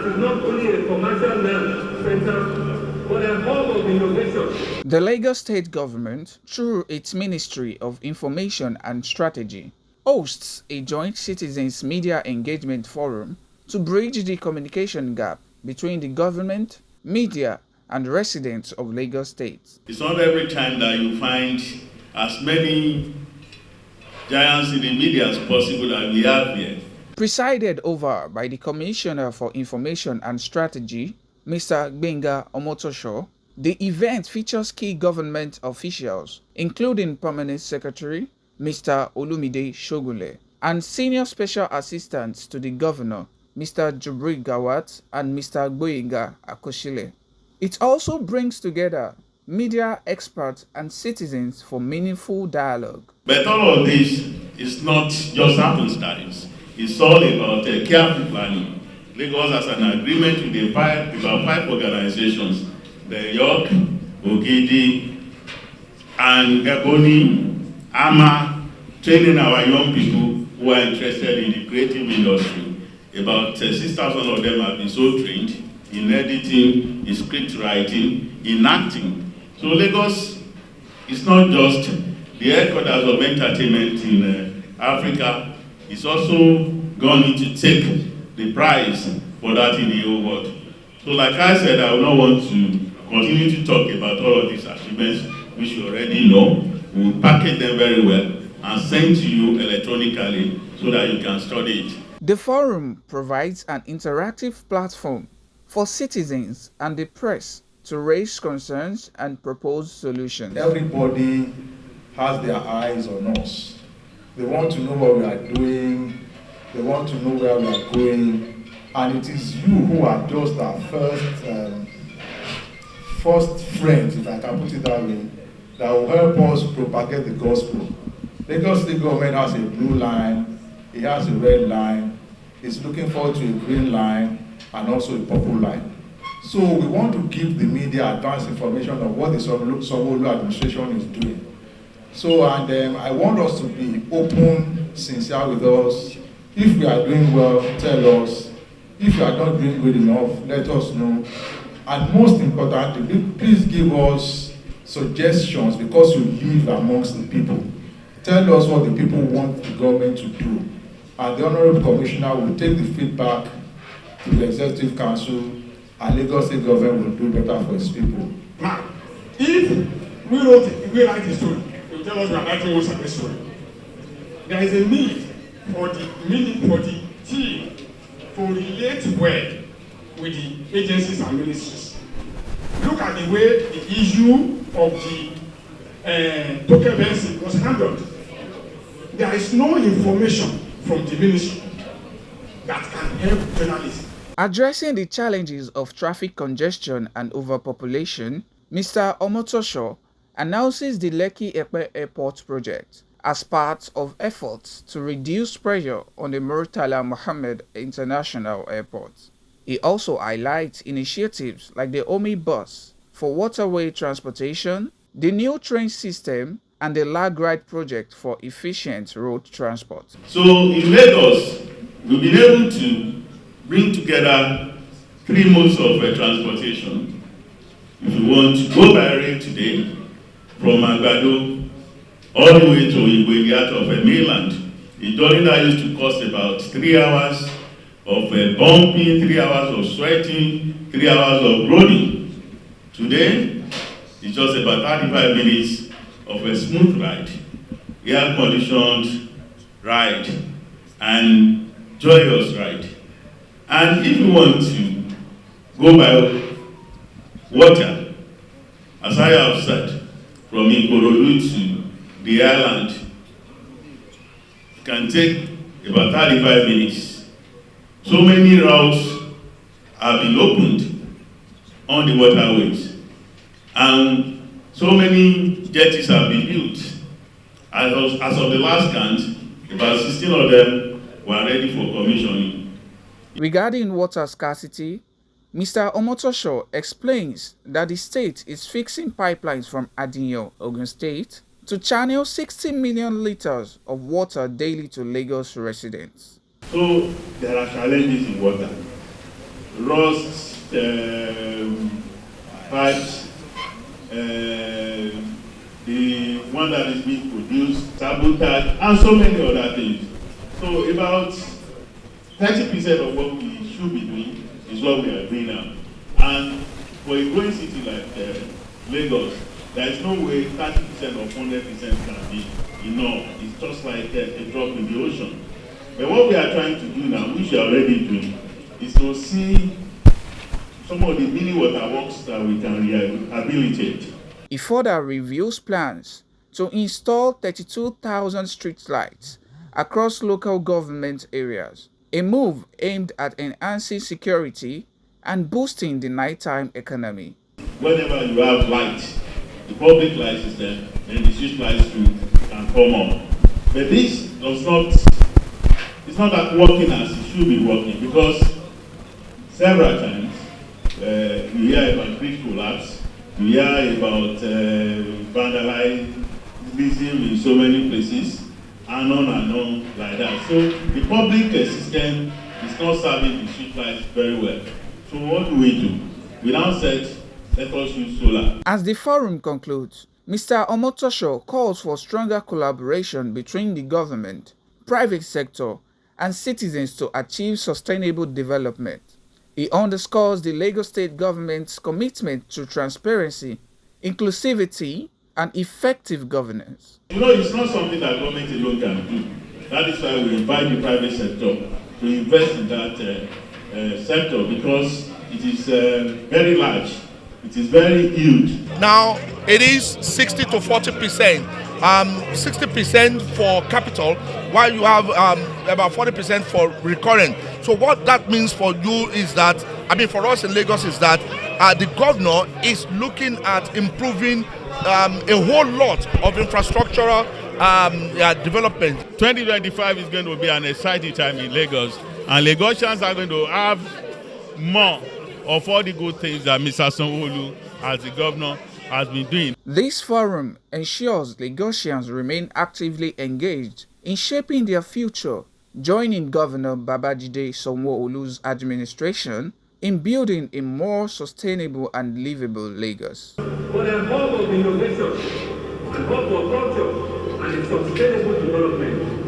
is not only a commercial center, but a hub of innovation. The Lagos State government, through its Ministry of Information and Strategy, hosts a joint citizens media engagement forum to bridge the communication gap between the government, media, and residents of Lagos State. It's not every time that you find as many giants in the media as possible that we have here. Presided over by the Commissioner for Information and Strategy, Mr. Gbenga Omotosho, the event features key government officials, including Permanent Secretary, Mr. Olumide Shogunle, and Senior Special Assistants to the Governor, Mr. Jubril Gawat and Mr. Gboyega Akoshile. It also brings together media experts and citizens for meaningful dialogue. But all of this is not just happenstance. It's all about careful planning. Lagos has an agreement with about five organizations, the York, Ogidi, and Ebony, AMA, training our young people who are interested in the creative industry. About 6,000 of them have been so trained in editing, in script writing, in acting. So Lagos is not just the headquarters of entertainment in Africa. It's also going to take the prize for that in the whole world. So like I said, I will not want to continue to talk about all of these achievements, which you already know. We will package them very well and send to you electronically so that you can study it. The forum provides an interactive platform for citizens and the press to raise concerns and propose solutions. Everybody has their eyes on us. They want to know what we are doing. They want to know where we are going. And it is you who are just our first friends, if I can put it that way, that will help us propagate the gospel. Lagos State government has a blue line, it has a red line, it's looking forward to a green line and also a purple line. So we want to give the media advanced information of what the Sanwo-Olu administration is doing. So, and I want us to be open, sincere with us. If we are doing well, tell us. If we are not doing good enough, let us know. And most importantly, please give us suggestions because you live amongst the people. Tell us what the people want the government to do. And the Honorable Commissioner will take the feedback to the Executive Council, and Lagos State government will do better for its people. Now, if we write the story, you tell us we are writing most of the story. There is a need for the team to relate well with the agencies and ministries. Look at the way the issue of the token benefit was handled. There is no information from the ministry that can help journalists. Addressing the challenges of traffic congestion and overpopulation, Mr. Omotosho announces the Lekki-Epe Airport project as part of efforts to reduce pressure on the Murtala Mohammed International Airport. He also highlights initiatives like the Omi bus for waterway transportation, the new train system, and the Lag Ride project for efficient road transport. So in Lagos, we've been able to bring together 3 modes of transportation. If you want to go by rail today, from Agbado all the way to Igwe, the heart of mainland, the journey that used to cost about 3 hours of bumping, 3 hours of sweating, 3 hours of rolling. Today, it's just about 35 minutes of a smooth ride, air-conditioned ride, and joyous ride. And if you want to go by water, as I have said, from Ikorodu to the island, it can take about 35 minutes. So many routes have been opened on the waterways, and so many jetties have been built. As of the last count, about 16 of them were ready for commissioning. Regarding water scarcity, Mr. Omotosho explains that the state is fixing pipelines from Adinyo, Ogun State, to channel 60 million liters of water daily to Lagos residents. So there are challenges in water. rust pipes, the one that is being produced, sabotage, and so many other things. So about 30% of what we should be doing is what we are doing now. And for a growing city like Lagos, there is no way 30% or 100% can be enough. It's just like a drop in the ocean. But what we are trying to do now, which we are already doing, is to see some of the mini water works that we can rehabilitate. He further reviews plans to install 32,000 street lights across local government areas, a move aimed at enhancing security and boosting the nighttime economy. Whenever you have light, the public light system, then the street lights can come on. But this does not, it's not that working as it should be working, because several times you hear about grid collapse, you hear about vandalism in so many places, and on like that. So the public system is not serving the street lights very well. So what do? We now said, let us use solar. As the forum concludes, Mr. Omotosho calls for stronger collaboration between the government, private sector, and citizens to achieve sustainable development. He underscores the Lagos State government's commitment to transparency, inclusivity, and effective governance. You know, it's not something that government alone can do. That is why we invite the private sector to invest in that sector, because it is very large. It is very huge. Now it is 60 to 40%, 60% for capital, while you have about 40% for recurrent. So what that means for you is that, for us in Lagos, is that the governor is looking at improving a whole lot of infrastructural development. 2025 is going to be an exciting time in Lagos, and Lagosians are going to have more of all the good things that Mr. Sanwo-Olu, as the governor, has been doing. This forum ensures Lagosians remain actively engaged in shaping their future, joining Governor Babajide Sanwo-Olu's administration in building a more sustainable and livable Lagos. For the hub of innovation, and hub for culture, and sustainable development.